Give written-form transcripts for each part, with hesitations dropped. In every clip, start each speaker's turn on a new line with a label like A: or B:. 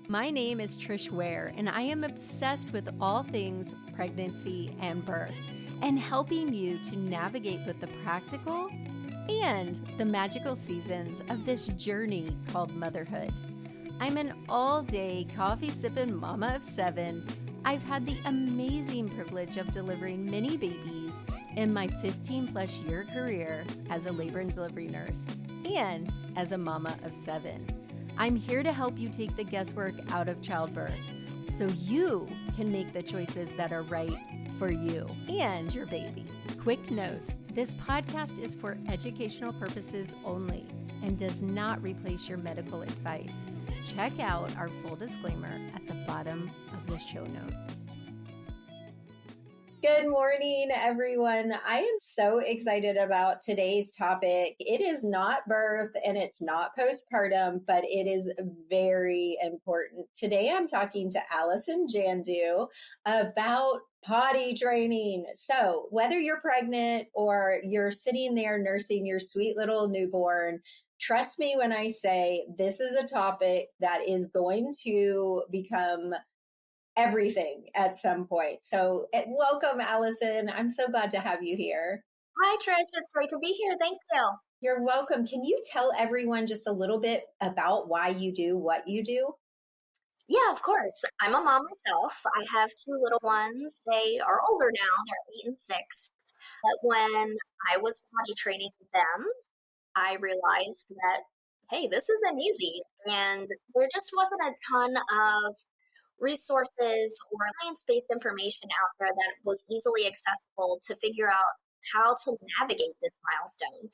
A: My name is Trish Ware, and I am obsessed with all things pregnancy and birth, and helping you to navigate both the practical and the magical seasons of this journey called motherhood. I'm an all-day coffee-sipping mama of 7. I've had the amazing privilege of delivering many babies in my 15-plus year career as a labor and delivery nurse and as a mama of 7. I'm here to help you take the guesswork out of childbirth so you can make the choices that are right for you and your baby. Quick note, this podcast is for educational purposes only and does not replace your medical advice. Check out our full disclaimer at the bottom of the show notes. Good morning, everyone. I am so excited about today's topic. It is not birth and it's not postpartum, but it is very important. Today, I'm talking to Allison Jandu about potty training. So whether you're pregnant or you're sitting there nursing your sweet little newborn, trust me when I say this is a topic that is going to become everything at some point. So welcome, Allison. I'm so glad to have you here.
B: Hi, Trish. It's great to be here. Thank you.
A: You're welcome. Can you tell everyone just a little bit about why you do what you do?
B: Yeah, of course. I'm a mom myself. I have 2 little ones. They are older now. They're 8 and 6. But when I was potty training them, I realized that, hey, this isn't easy. And there just wasn't a ton of resources or science-based information out there that was easily accessible to figure out how to navigate this milestone.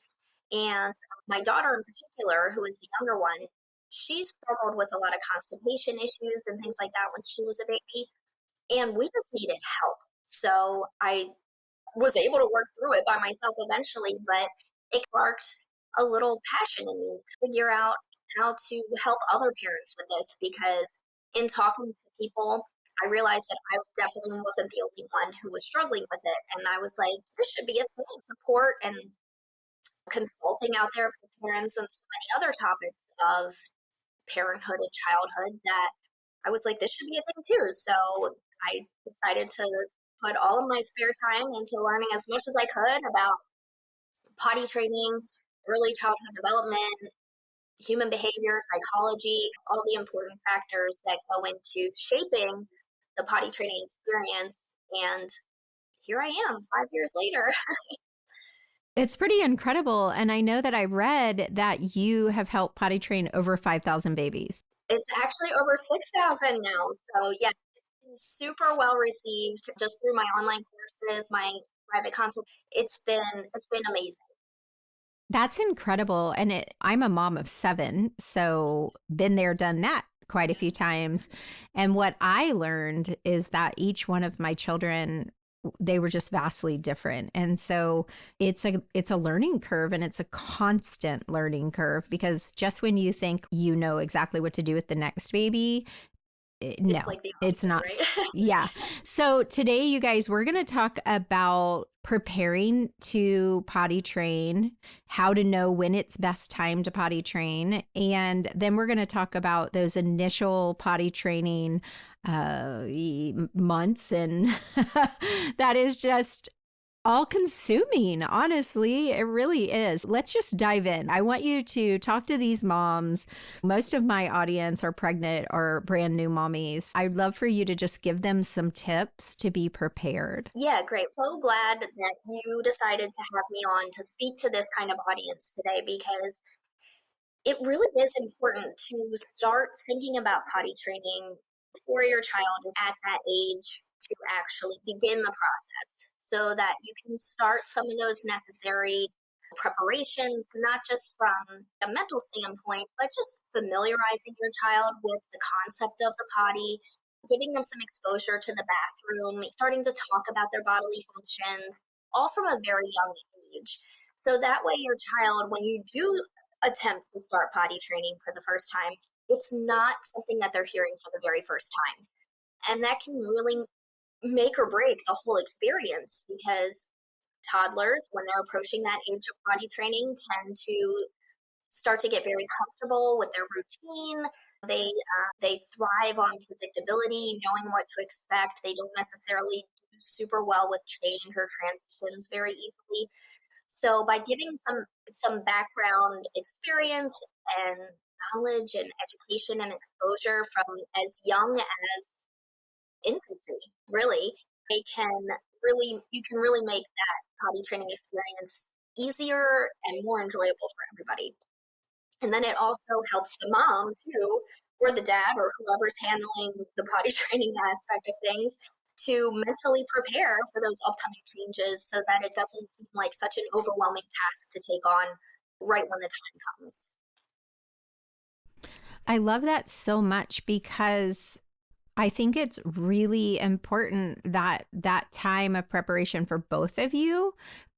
B: And my daughter in particular, who is the younger one, she struggled with a lot of constipation issues and things like that when she was a baby. And we just needed help. So I was able to work through it by myself eventually, but it sparked a little passion in me to figure out how to help other parents with this, because in talking to people, I realized that I definitely wasn't the only one who was struggling with it. And I was like, this should be a thing. Support and consulting out there for parents and so many other topics of parenthood and childhood that I was like, this should be a thing too. So I decided to put all of my spare time into learning as much as I could about potty training, early childhood development, human behavior, psychology, all the important factors that go into shaping the potty training experience. And here I am 5 years later.
A: It's pretty incredible. And I know that I read that you have helped potty train over 5,000 babies.
B: It's actually over 6,000 now. So yeah, it's been super well received just through my online courses, my private consult. It's been amazing.
A: That's incredible. And I'm a mom of 7, so been there, done that quite a few times. And what I learned is that each one of my children, they were just vastly different. And so it's a learning curve, and it's a constant learning curve, because just when you think you know exactly what to do with the next baby, no, it's not. Right? Yeah. So today, you guys, we're going to talk about preparing to potty train, how to know when it's best time to potty train. And then we're going to talk about those initial potty training months. And that is just all consuming. Honestly, it really is. Let's just dive in. I want you to talk to these moms. Most of my audience are pregnant or brand new mommies. I'd love for you to just give them some tips to be prepared.
B: Yeah, great. So glad that you decided to have me on to speak to this kind of audience today, because it really is important to start thinking about potty training before your child is at that age to actually begin the process, so that you can start some of those necessary preparations, not just from a mental standpoint, but just familiarizing your child with the concept of the potty, giving them some exposure to the bathroom, starting to talk about their bodily functions, all from a very young age. So that way your child, when you do attempt to start potty training for the first time, it's not something that they're hearing for the very first time. And that can really make or break the whole experience, because toddlers, when they're approaching that age of potty training, tend to start to get very comfortable with their routine. They thrive on predictability, knowing what to expect. They don't necessarily do super well with change or transitions very easily. So by giving them some background experience and knowledge and education and exposure from as young as infancy, really, they can you can really make that potty training experience easier and more enjoyable for everybody. And then it also helps the mom too, or the dad, or whoever's handling the potty training aspect of things, to mentally prepare for those upcoming changes so that it doesn't seem like such an overwhelming task to take on right when the time comes.
A: I love that so much because I think it's really important that that time of preparation for both of you,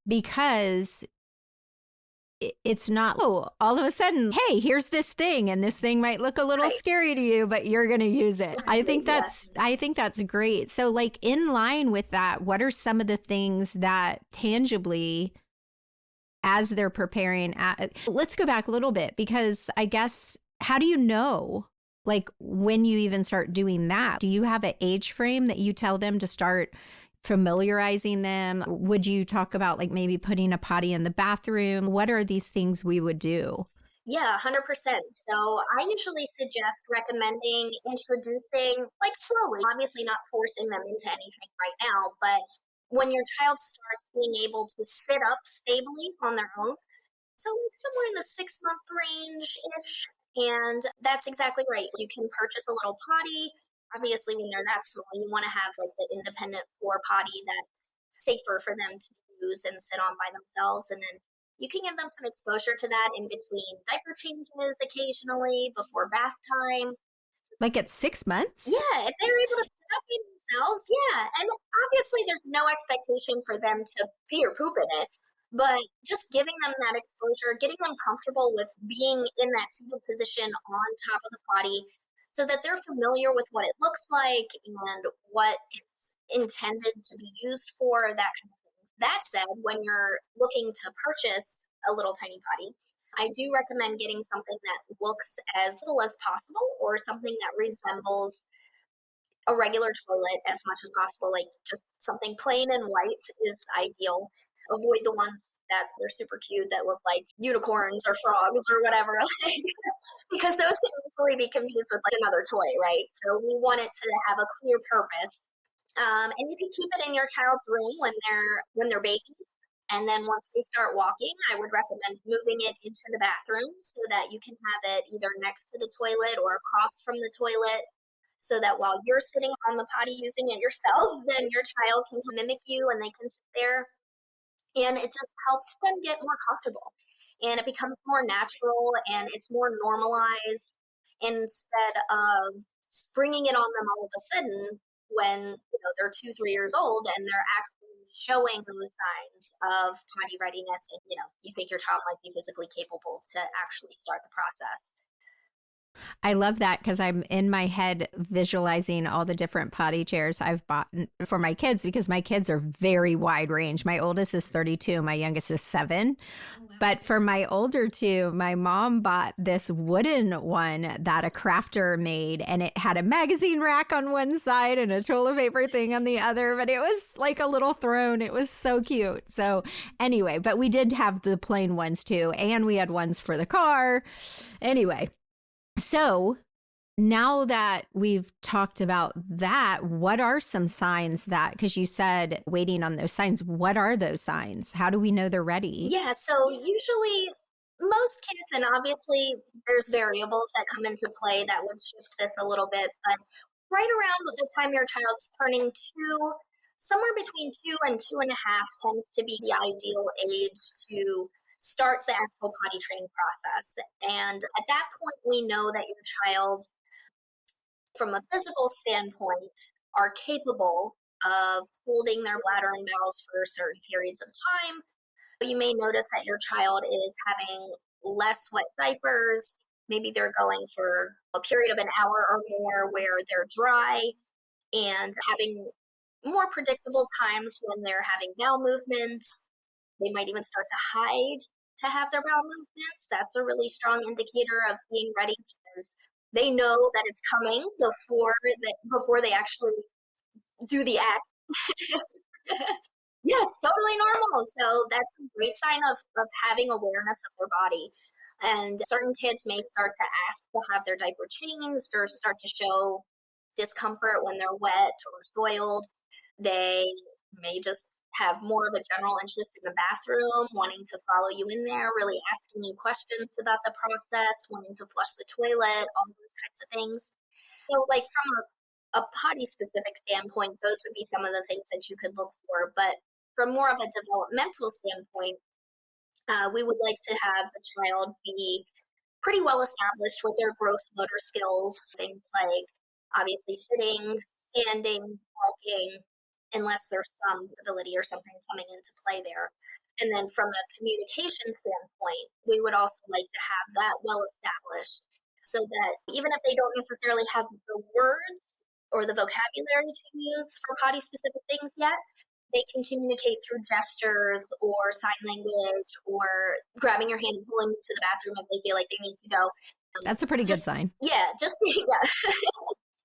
A: because it's not, oh, all of a sudden, hey, here's this thing, and this thing might look a little
B: Right.
A: scary to you, but you're going to use it.
B: Yeah.
A: I think that's great. So like in line with that, what are some of the things that tangibly, as they're preparing let's go back a little bit, because I guess, how do you know like when you even start doing that? Do you have an age frame that you tell them to start familiarizing them? Would you talk about like maybe putting a potty in the bathroom? What are these things we would do?
B: Yeah, 100%. So I usually suggest recommending introducing, like slowly, obviously not forcing them into anything right now, but when your child starts being able to sit up stably on their own, so like somewhere in the 6 month range ish. And that's exactly right. You can purchase a little potty. Obviously, when they're that small, you want to have like the independent floor potty that's safer for them to use and sit on by themselves. And then you can give them some exposure to that in between diaper changes occasionally, before bath time.
A: Like at 6 months?
B: Yeah, if they're able to sit up by themselves, yeah. And obviously, there's no expectation for them to pee or poop in it, but just giving them that exposure, getting them comfortable with being in that seated position on top of the potty so that they're familiar with what it looks like and what it's intended to be used for, that kind of thing. That said, when you're looking to purchase a little tiny potty, I do recommend getting something that looks as little as possible, or something that resembles a regular toilet as much as possible. Like just something plain and white is ideal. Avoid the ones that are super cute that look like unicorns or frogs or whatever, because those can easily be confused with like another toy, right? So we want it to have a clear purpose. And you can keep it in your child's room when they're babies. And then once they start walking, I would recommend moving it into the bathroom so that you can have it either next to the toilet or across from the toilet, so that while you're sitting on the potty using it yourself, then your child can mimic you and they can sit there. And it just helps them get more comfortable. And it becomes more natural and it's more normalized, instead of springing it on them all of a sudden when they're 2, 3 years old and they're actually showing those signs of potty readiness, and you think your child might be physically capable to actually start the process.
A: I love that because I'm in my head visualizing all the different potty chairs I've bought for my kids, because my kids are very wide range. My oldest is 32, my youngest is 7. But for my older two, my mom bought this wooden one that a crafter made, and it had a magazine rack on one side and a toilet paper thing on the other. But it was like a little throne. It was so cute. So, anyway, but we did have the plain ones too, and we had ones for the car. Anyway. So now that we've talked about that, what are some signs that, because you said waiting on those signs, what are those signs? How do we know they're ready?
B: Yeah, so usually most kids, and obviously there's variables that come into play that would shift this a little bit, but right around the time your child's turning 2, somewhere between 2 and 2.5 tends to be the ideal age to start the actual potty training process. And at that point, we know that your child, from a physical standpoint, are capable of holding their bladder and bowels for certain periods of time. You may notice that your child is having less wet diapers. Maybe they're going for a period of an hour or more where they're dry, and having more predictable times when they're having bowel movements. They might even start to hide to have their bowel movements. That's a really strong indicator of being ready, because They know that it's coming before they actually do the act. Yes, totally normal. So that's a great sign of having awareness of their body. And certain kids may start to ask to have their diaper changed or start to show discomfort when they're wet or soiled. They may just have more of a general interest in the bathroom, wanting to follow you in there, really asking you questions about the process, wanting to flush the toilet, all those kinds of things. So, like from a potty specific standpoint, those would be some of the things that you could look for. But from more of a developmental standpoint, we would like to have the child be pretty well established with their gross motor skills, things like obviously sitting, standing, walking, unless there's some ability or something coming into play there. And then from a communication standpoint, we would also like to have that well established so that even if they don't necessarily have the words or the vocabulary to use for potty specific things yet, they can communicate through gestures or sign language or grabbing your hand and pulling you to the bathroom if they feel like they need to go.
A: That's a pretty good sign.
B: Yeah, yeah.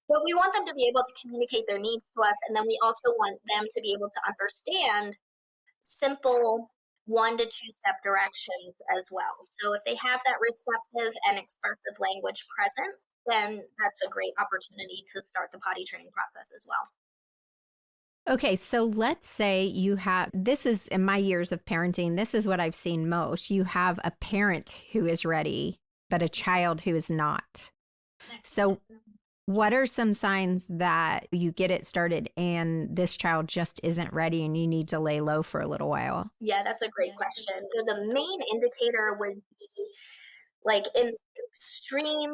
B: But we want them to be able to communicate their needs to us, and then we also want them to be able to understand simple 1 to 2 step directions as well. So if they have that receptive and expressive language present, then that's a great opportunity to start the potty training process as well.
A: Okay, so let's say you have, this is in my years of parenting, this is what I've seen most. You have a parent who is ready, but a child who is not. So what are some signs that you get it started and this child just isn't ready and you need to lay low for a little while?
B: Yeah, that's a great question. So the main indicator would be like an extreme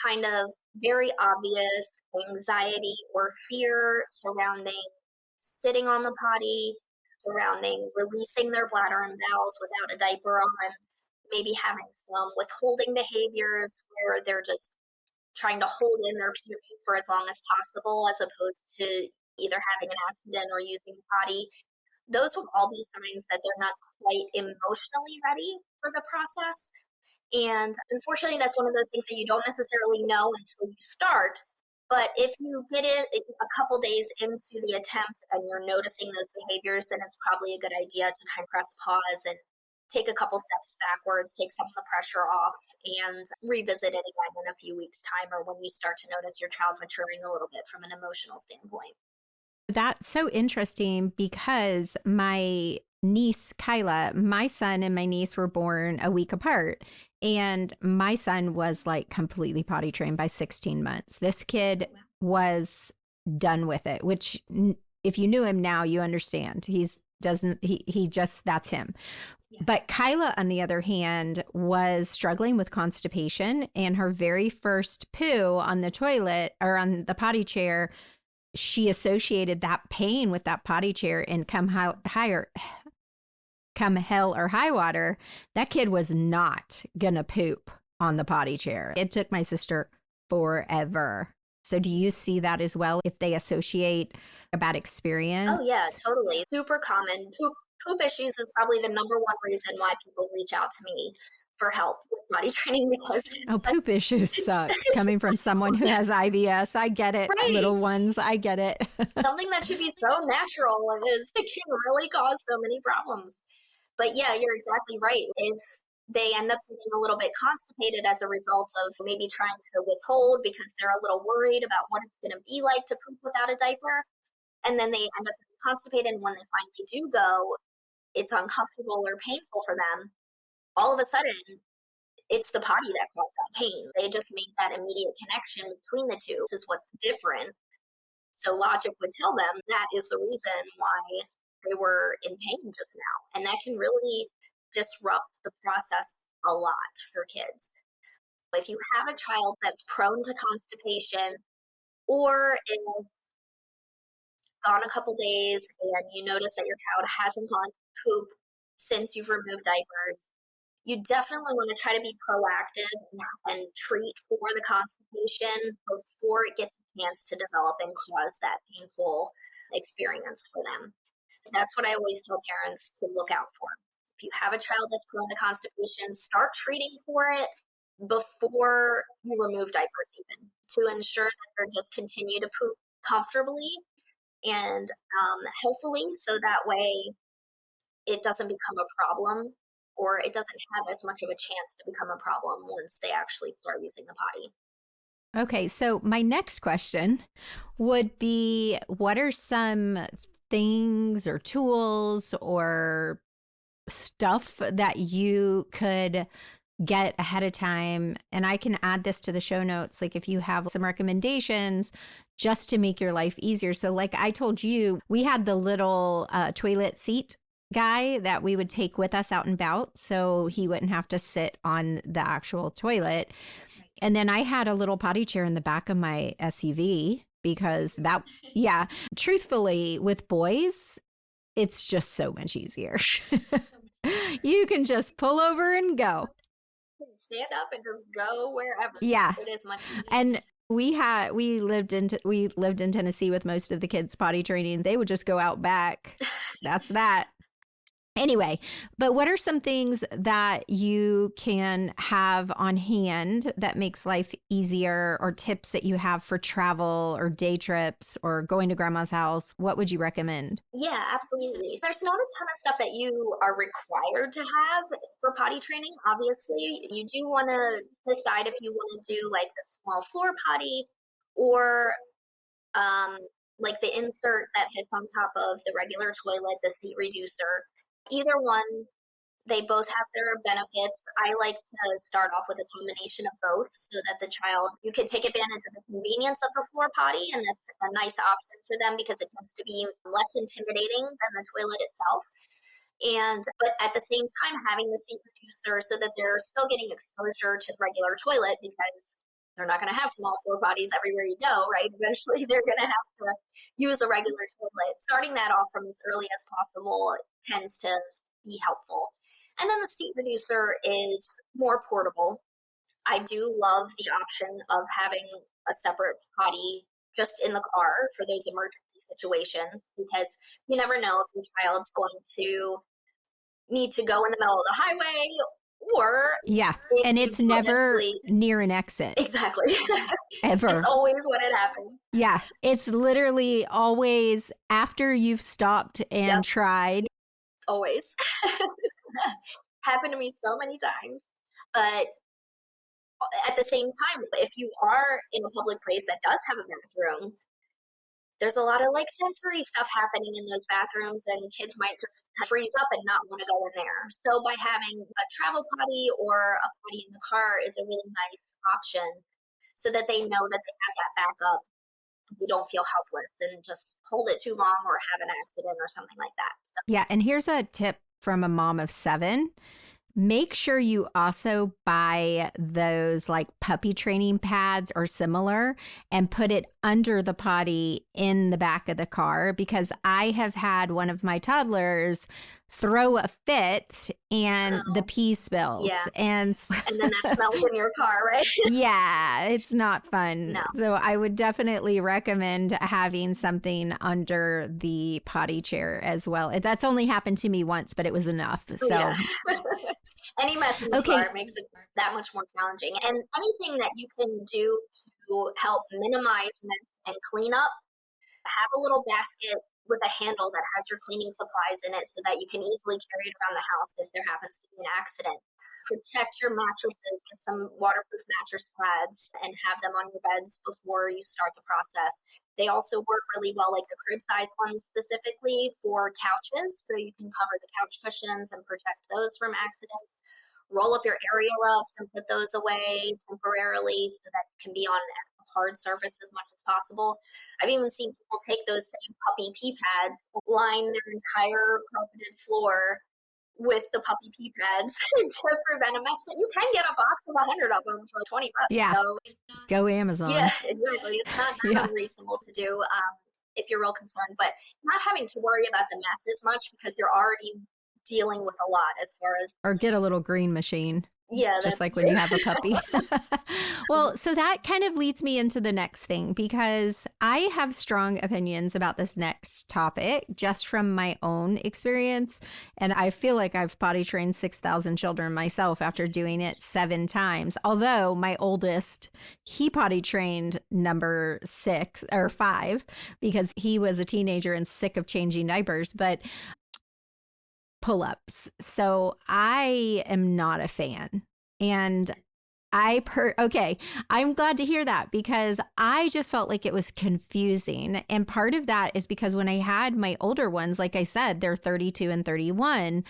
B: kind of very obvious anxiety or fear surrounding sitting on the potty, surrounding releasing their bladder and bowels without a diaper on, maybe having some withholding behaviors where they're just trying to hold in their pee for as long as possible as opposed to either having an accident or using the potty. Those would all be signs that they're not quite emotionally ready for the process. And unfortunately, that's one of those things that you don't necessarily know until you start. But if you get it a couple days into the attempt and you're noticing those behaviors, then it's probably a good idea to kind of press pause and take a couple steps backwards, take some of the pressure off, and revisit it again in a few weeks' time or when you start to notice your child maturing a little bit from an emotional standpoint.
A: That's so interesting because my niece, Kyla, my son and my niece were born a week apart. And my son was like completely potty trained by 16 months. This kid was done with it, which if you knew him now, you understand. He just, that's him. Yeah. But Kyla, on the other hand, was struggling with constipation, and her very first poo on the toilet or on the potty chair, she associated that pain with that potty chair, and come hell or high water, that kid was not gonna poop on the potty chair. It took my sister forever. So do you see that as well if they associate a bad experience?
B: Oh yeah, totally. Super common. Poop issues is probably the number one reason why people reach out to me for help with potty training because
A: poop issues suck. Coming from someone who has IBS, I get it. Right. Little ones, I get it.
B: Something that should be so natural it can really cause so many problems. But yeah, you're exactly right. If they end up getting a little bit constipated as a result of maybe trying to withhold because they're a little worried about what it's going to be like to poop without a diaper, and then they end up constipated, and when they finally do go, it's uncomfortable or painful for them, all of a sudden, it's the potty that caused that pain. They just made that immediate connection between the two. This is what's different. So logic would tell them that is the reason why they were in pain just now. And that can really disrupt the process a lot for kids. If you have a child that's prone to constipation or is gone a couple days and you notice that your child hasn't gone to poop since you've removed diapers, you definitely want to try to be proactive and treat for the constipation before it gets a chance to develop and cause that painful experience for them. So that's what I always tell parents to look out for. If you have a child that's prone to constipation, start treating for it before you remove diapers, even to ensure that they're just continue to poop comfortably and healthily, so that way it doesn't become a problem, or it doesn't have as much of a chance to become a problem once they actually start using the potty.
A: Okay, so my next question would be, what are some things or tools or stuff that you could get ahead of time? And I can add this to the show notes, like if you have some recommendations just to make your life easier. So like I told you, we had the little toilet seat guy that we would take with us out and about so he wouldn't have to sit on the actual toilet. And then I had a little potty chair in the back of my SUV because that, yeah, truthfully, with boys, it's just so much easier. You can just pull over and go.
B: Stand up and just go wherever.
A: Yeah.
B: It is much easier.
A: And we lived in Tennessee with most of the kids potty training. They would just go out back. That's that. Anyway, but what are some things that you can have on hand that makes life easier, or tips that you have for travel or day trips or going to grandma's house? What would you recommend?
B: Yeah, absolutely. There's not a ton of stuff that you are required to have for potty training. Obviously, you do want to decide if you want to do like the small floor potty or like the insert that fits on top of the regular toilet, the seat reducer. Either one, they both have their benefits. I like to start off with a combination of both so that the child, you can take advantage of the convenience of the floor potty, and that's a nice option for them because it tends to be less intimidating than the toilet itself. But at the same time, having the seat reducer so that they're still getting exposure to the regular toilet, because they're not going to have small floor potties everywhere you go, right? Eventually, they're going to have to use a regular toilet. Starting that off from as early as possible tends to be helpful. And then the seat reducer is more portable. I do love the option of having a separate potty just in the car for those emergency situations, because you never know if your child's going to need to go in the middle of the highway, or
A: yeah, and it's never near an exit.
B: Exactly.
A: Ever.
B: It's always when it happens.
A: Yeah, it's literally always after you've stopped and tried.
B: Always. Happened to me so many times. But at the same time, if you are in a public place that does have a bathroom, there's a lot of like sensory stuff happening in those bathrooms, and kids might just freeze up and not want to go in there. So by having a travel potty or a potty in the car is a really nice option so that they know that they have that backup. You don't feel helpless and just hold it too long or have an accident or something like that. So.
A: Yeah. And here's a tip from a mom of 7. Make sure you also buy those like puppy training pads or similar and put it under the potty in the back of the car, because I have had one of my toddlers throw a fit and the pee spills.
B: Yeah.
A: And
B: then that smells in your car, right?
A: Yeah, it's not fun.
B: No.
A: So I would definitely recommend having something under the potty chair as well. That's only happened to me once, but it was enough. So
B: yeah. Any mess in the car makes it that much more challenging. And anything that you can do to help minimize mess and cleanup, have a little basket with a handle that has your cleaning supplies in it so that you can easily carry it around the house if there happens to be an accident. Protect your mattresses, get some waterproof mattress pads and have them on your beds before you start the process. They also work really well, like the crib size ones specifically for couches, so you can cover the couch cushions and protect those from accidents. Roll up your area rugs and put those away temporarily so that you can be on a hard surface as much as possible. I've even seen people take those same puppy pee pads, line their entire carpeted floor with the puppy pee pads to prevent a mess. But you can get a box of 100 of them for $20.
A: Yeah. So go Amazon.
B: Yeah, exactly. It's not that unreasonable to do if you're real concerned, but not having to worry about the mess as much because you're already dealing with a lot as far as.
A: Or get a little green machine.
B: Yeah,
A: just
B: that's
A: like when you
B: true.
A: have a puppy. Well, so that kind of leads me into the next thing because I have strong opinions about this next topic just from my own experience. And I feel like I've potty trained 6,000 children myself after doing it 7 times. Although my oldest, he potty trained number 6 or 5 because he was a teenager and sick of changing diapers. But pull-ups. So I am not a fan. And okay, I'm glad to hear that because I just felt like it was confusing. And part of that is because when I had my older ones, like I said, they're 32 and 31,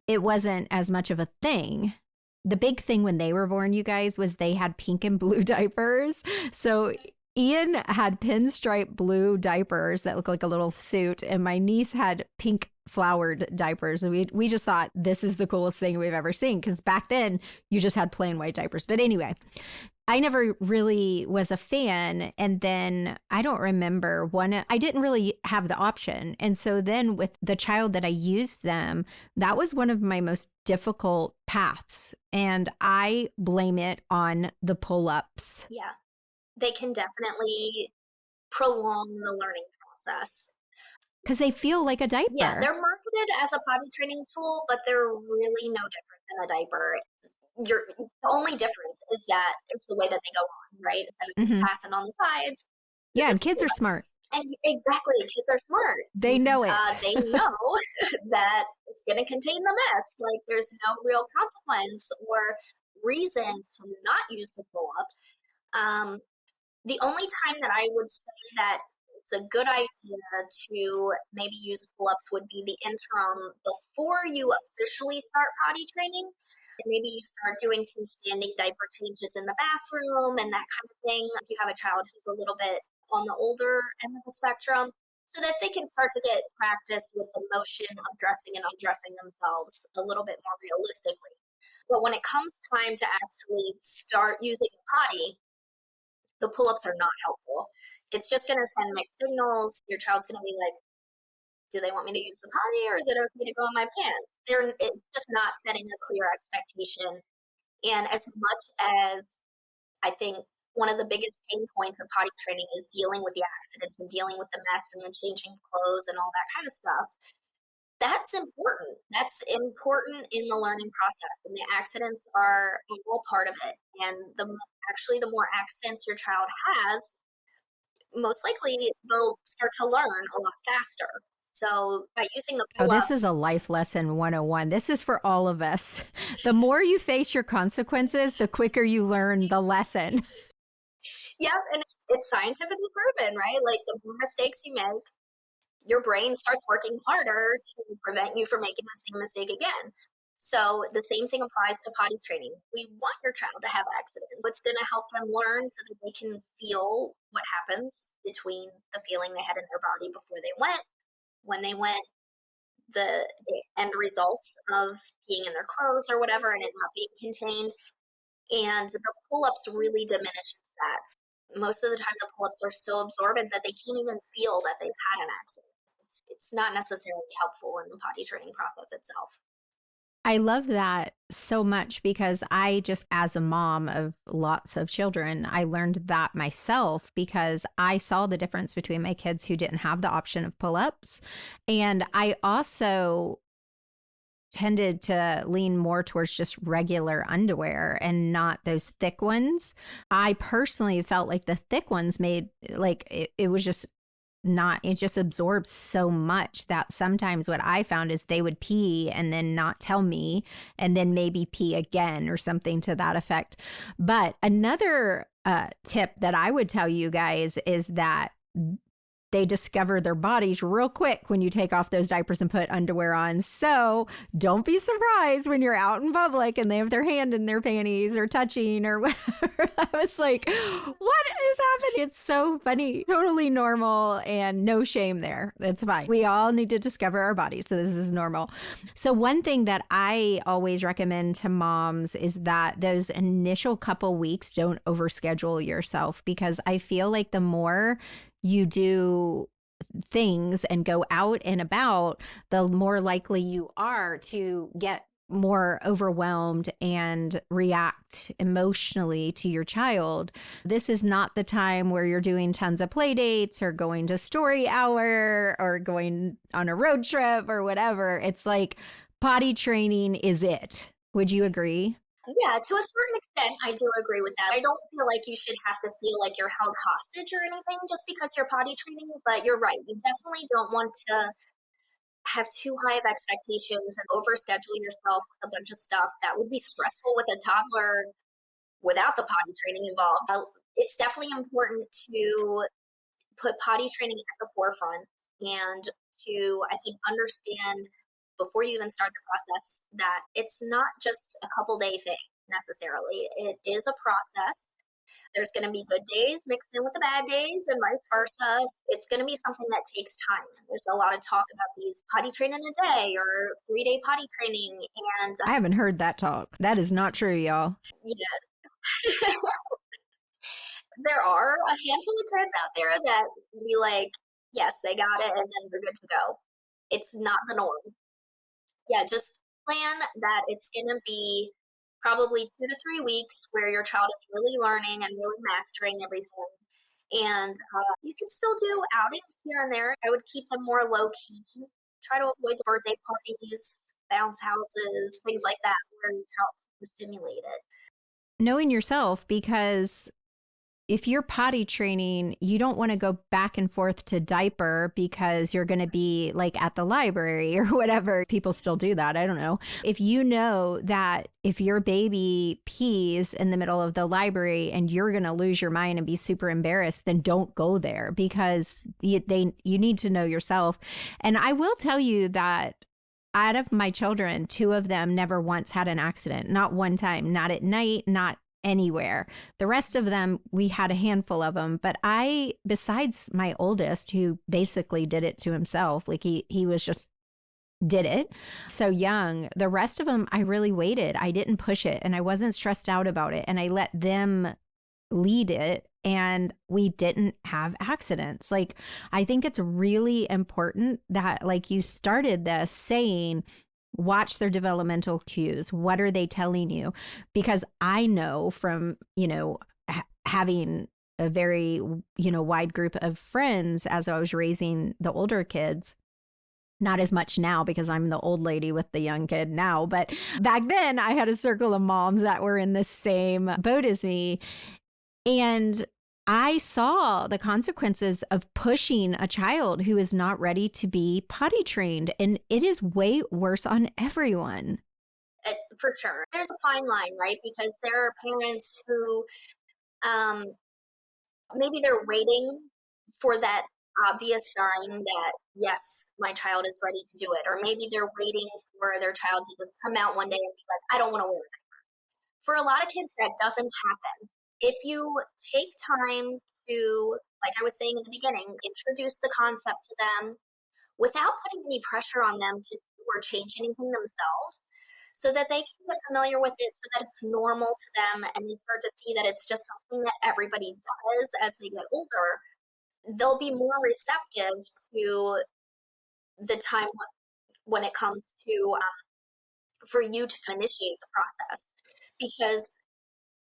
A: it wasn't as much of a thing. The big thing when they were born, you guys, was they had pink and blue diapers. So Ian had pinstripe blue diapers that look like a little suit, and my niece had pink flowered diapers. And we just thought this is the coolest thing we've ever seen because back then you just had plain white diapers. But anyway, I never really was a fan. And then I don't remember I didn't really have the option. And so then with the child that I used them, that was one of my most difficult paths. And I blame it on the pull-ups.
B: Yeah, they can definitely prolong the learning process.
A: Because they feel like a diaper.
B: Yeah, they're marketed as a potty training tool, but they're really no different than a diaper. The only difference is that it's the way that they go on, right? Instead of passing on the sides.
A: Yeah, and kids are smart.
B: And exactly, kids are smart.
A: They know it.
B: They know that it's going to contain the mess. Like there's no real consequence or reason to not use the pull-up. The only time that I would say that it's a good idea to maybe use pull-ups would be the interim before you officially start potty training. Maybe you start doing some standing diaper changes in the bathroom and that kind of thing. If you have a child who's a little bit on the older end of the spectrum, so that they can start to get practice with the motion of dressing and undressing themselves a little bit more realistically. But when it comes time to actually start using potty, the pull-ups are not helpful. It's just going to send mixed signals. Your child's going to be like, do they want me to use the potty or is it okay to go in my pants? It's just not setting a clear expectation. And as much as I think one of the biggest pain points of potty training is dealing with the accidents and dealing with the mess and then changing clothes and all that kind of stuff, that's important. That's important in the learning process. And the accidents are a real part of it. And the more accidents your child has, most likely they'll start to learn a lot faster. So by using the pull-ups,
A: this is a life lesson 101. This is for all of us. The more you face your consequences, the quicker you learn the lesson.
B: Yeah, and it's scientifically proven, right? Like the more mistakes you make, your brain starts working harder to prevent you from making the same mistake again. So the same thing applies to potty training. We want your child to have accidents. It's going to help them learn so that they can feel what happens between the feeling they had in their body before they went, when they went, the end results of being in their clothes or whatever and it not being contained. And the pull-ups really diminishes that. Most of the time the pull-ups are so absorbent that they can't even feel that they've had an accident. It's not necessarily helpful in the potty training process itself.
A: I love that so much because I just, as a mom of lots of children, I learned that myself because I saw the difference between my kids who didn't have the option of pull-ups. And I also tended to lean more towards just regular underwear and not those thick ones. I personally felt like the thick ones made like it was just not, it just absorbs so much that sometimes what I found is they would pee and then not tell me and then maybe pee again or something to that effect. But another tip that I would tell you guys is that they discover their bodies real quick when you take off those diapers and put underwear on. So don't be surprised when you're out in public and they have their hand in their panties or touching or whatever. I was like, what is happening? It's so funny. Totally normal and no shame there. It's fine. We all need to discover our bodies. So this is normal. So one thing that I always recommend to moms is that those initial couple weeks, don't overschedule yourself because I feel like the more you do things and go out and about, the more likely you are to get more overwhelmed and react emotionally to your child, this is not the time where you're doing tons of play dates or going to story hour or going on a road trip or whatever. It's like potty training is it. Would you agree?
B: Yeah, to a certain extent, I do agree with that. I don't feel like you should have to feel like you're held hostage or anything just because you're potty training, but you're right. You definitely don't want to have too high of expectations and overschedule yourself with a bunch of stuff that would be stressful with a toddler without the potty training involved. It's definitely important to put potty training at the forefront and to, I think, understand before you even start the process that it's not just a couple day thing necessarily. It is a process. There's going to be good days mixed in with the bad days and vice versa. It's going to be something that takes time. There's a lot of talk about these potty training a day or 3-day potty training. And
A: I haven't heard that talk. That is not true, y'all.
B: yeah, there are a handful of kids out there that be like, yes, they got it, and then they're good to go. It's not the norm. Yeah, just plan that it's going to be probably 2 to 3 weeks where your child is really learning and really mastering everything. And you can still do outings here and there. I would keep them more low key. Try to avoid the birthday parties, bounce houses, things like that, where your child's super stimulated.
A: Knowing yourself, because if you're potty training, you don't want to go back and forth to diaper because you're going to be like at the library or whatever. People still do that. I don't know. If you know that if your baby pees in the middle of the library and you're going to lose your mind and be super embarrassed, then don't go there because you need to know yourself. And I will tell you that out of my children, 2 of them never once had an accident. Not one time, not at night, not anywhere. The rest of them, we had a handful of them. But besides my oldest, who basically did it to himself, like he was just did it so young, the rest of them, I really waited. I didn't push it and I wasn't stressed out about it. And I let them lead it. And we didn't have accidents. Like, I think it's really important that, like you started this saying, watch their developmental cues. What are they telling you? Because I know from, having a very, wide group of friends as I was raising the older kids, not as much now because I'm the old lady with the young kid now. But back then I had a circle of moms that were in the same boat as me. And I saw the consequences of pushing a child who is not ready to be potty trained. And it is way worse on everyone.
B: For sure. There's a fine line, right? Because there are parents who maybe they're waiting for that obvious sign that, yes, my child is ready to do it. Or maybe they're waiting for their child to just come out one day and be like, I don't want to wear it. For a lot of kids, that doesn't happen. If you take time to, like I was saying in the beginning, introduce the concept to them without putting any pressure on them to do or change anything themselves, so that they can get familiar with it, so that it's normal to them, and they start to see that it's just something that everybody does as they get older, they'll be more receptive to the time when it comes to for you to initiate the process, because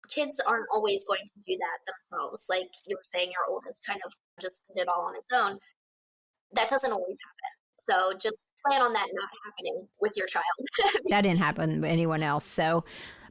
B: kids aren't always going to do that themselves. Like you were saying, your oldest kind of just did it all on his own. That doesn't always happen. So just plan on that not happening with your child.
A: That didn't happen with anyone else. So,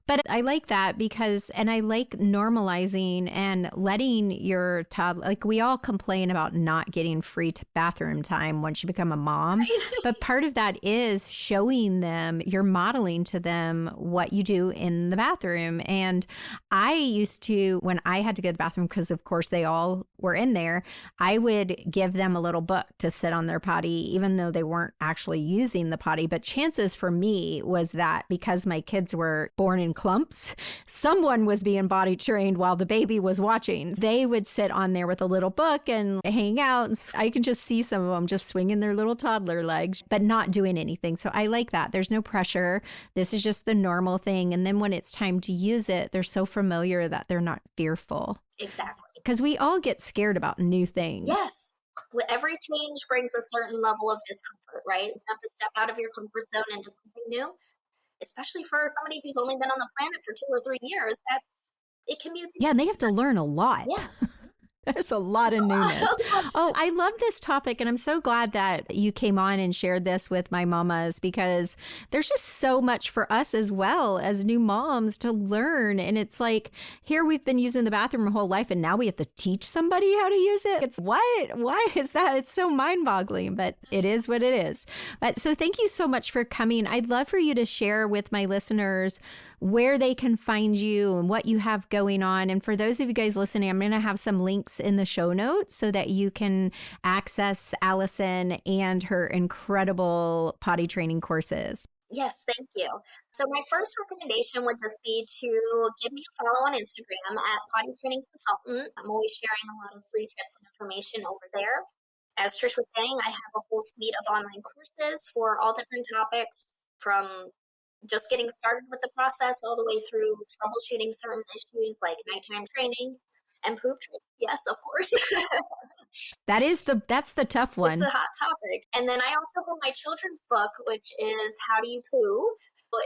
A: but I like that because, and I like normalizing and letting your toddler, like we all complain about not getting free bathroom time once you become a mom. But part of that is showing them, you're modeling to them what you do in the bathroom. And I used to, when I had to go to the bathroom, because of course they all were in there, I would give them a little book to sit on their potty, even though they weren't actually using the potty. But chances for me was that because my kids were born in clumps, someone was being potty trained while the baby was watching. They would sit on there with a little book and hang out. I can just see some of them just swinging their little toddler legs, but not doing anything. So I like that. There's no pressure. This is just the normal thing. And then when it's time to use it, they're so familiar that they're not fearful.
B: Exactly.
A: Because we all get scared about new things.
B: Yes. Every change brings a certain level of discomfort, right? You have to step out of your comfort zone into something new. especially for somebody who's only been on the planet for 2 or 3 years, it can be.
A: Yeah, and they have to learn a lot.
B: Yeah.
A: There's a lot of newness. Oh, I love this topic. And I'm so glad that you came on and shared this with my mamas, because there's just so much for us as well as new moms to learn. And it's like, here we've been using the bathroom our whole life, and now we have to teach somebody how to use it. It's what? Why is that? It's so mind boggling, but it is what it is. But so thank you so much for coming. I'd love for you to share with my listeners where they can find you and what you have going on. And for those of you guys listening, I'm going to have some links in the show notes so that you can access Allison and her incredible potty training courses.
B: Yes, thank you. So my first recommendation would just be to give me a follow on Instagram at Potty Training Consultant. I'm always sharing a lot of free tips and information over there. As Trish was saying, I have a whole suite of online courses for all different topics, from just getting started with the process all the way through troubleshooting certain issues like nighttime training and poop training. Yes, of course.
A: That's the tough one.
B: It's a hot topic. And then I also have my children's book, which is How Do You Poo?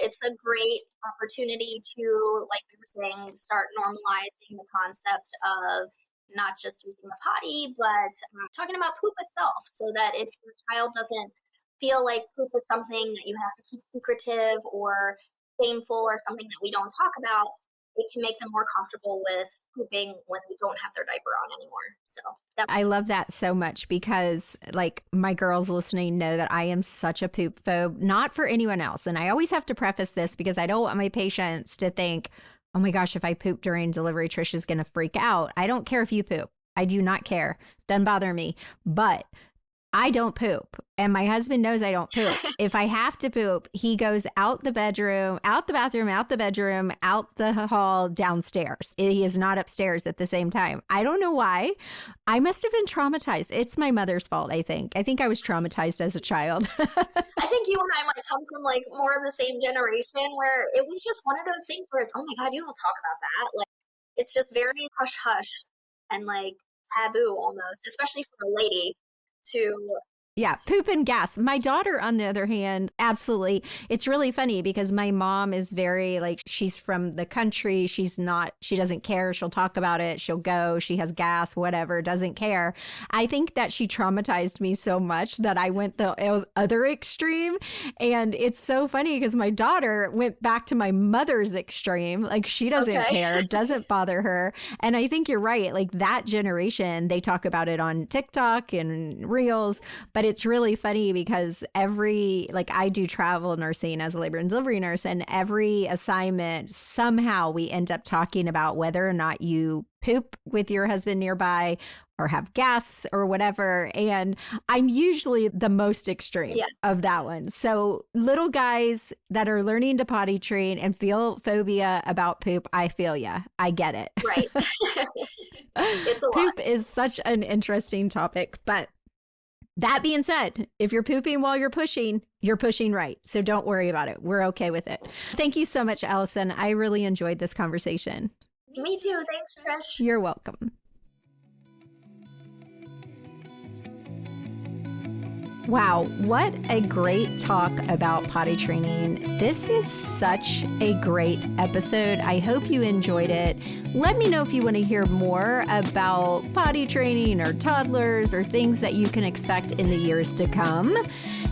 B: It's a great opportunity to, like we were saying, start normalizing the concept of not just using the potty, but talking about poop itself, so that if your child doesn't feel like poop is something that you have to keep secretive or shameful or something that we don't talk about, it can make them more comfortable with pooping when we don't have their diaper on anymore. So
A: I love that so much, because like my girls listening know that I am such a poop phobe, not for anyone else. And I always have to preface this because I don't want my patients to think, oh my gosh, if I poop during delivery, Trish is going to freak out. I don't care if you poop. I do not care. Doesn't bother me. But I don't poop, and my husband knows I don't poop. If I have to poop, he goes out the bedroom, out the bathroom, out the bedroom, out the hall, downstairs. He is not upstairs at the same time. I don't know why. I must have been traumatized. It's my mother's fault, I think. I think I was traumatized as a child.
B: I think you and I might come from like more of the same generation, where it was just one of those things where it's, oh my God, you don't talk about that. Like, it's just very hush hush and like taboo almost, especially for a lady.
A: Yeah, poop and gas. My daughter, on the other hand, absolutely. It's really funny because my mom is very like, she's from the country. She doesn't care. She'll talk about it. She'll go. She has gas, whatever, doesn't care. I think that she traumatized me so much that I went the other extreme. And it's so funny because my daughter went back to my mother's extreme. Like, she doesn't care, doesn't bother her. And I think you're right. Like, that generation, they talk about it on TikTok and Reels, but it's really funny because I do travel nursing as a labor and delivery nurse, and every assignment, somehow we end up talking about whether or not you poop with your husband nearby or have gas or whatever. And I'm usually the most extreme of that one. So little guys that are learning to potty train and feel phobia about poop, I feel ya. I get it.
B: Right. It's a lot.
A: Poop is such an interesting topic, but that being said, if you're pooping while you're pushing right. So don't worry about it. We're okay with it. Thank you so much, Allison. I really enjoyed this conversation.
B: Me too. Thanks, Trish.
A: You're welcome. Wow, what a great talk about potty training. This is such a great episode. I hope you enjoyed it. Let me know if you want to hear more about potty training or toddlers or things that you can expect in the years to come.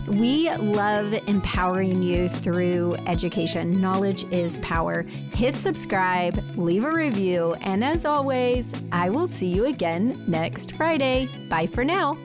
A: We love empowering you through education. Knowledge is power. Hit subscribe, leave a review, and as always, I will see you again next Friday. Bye for now.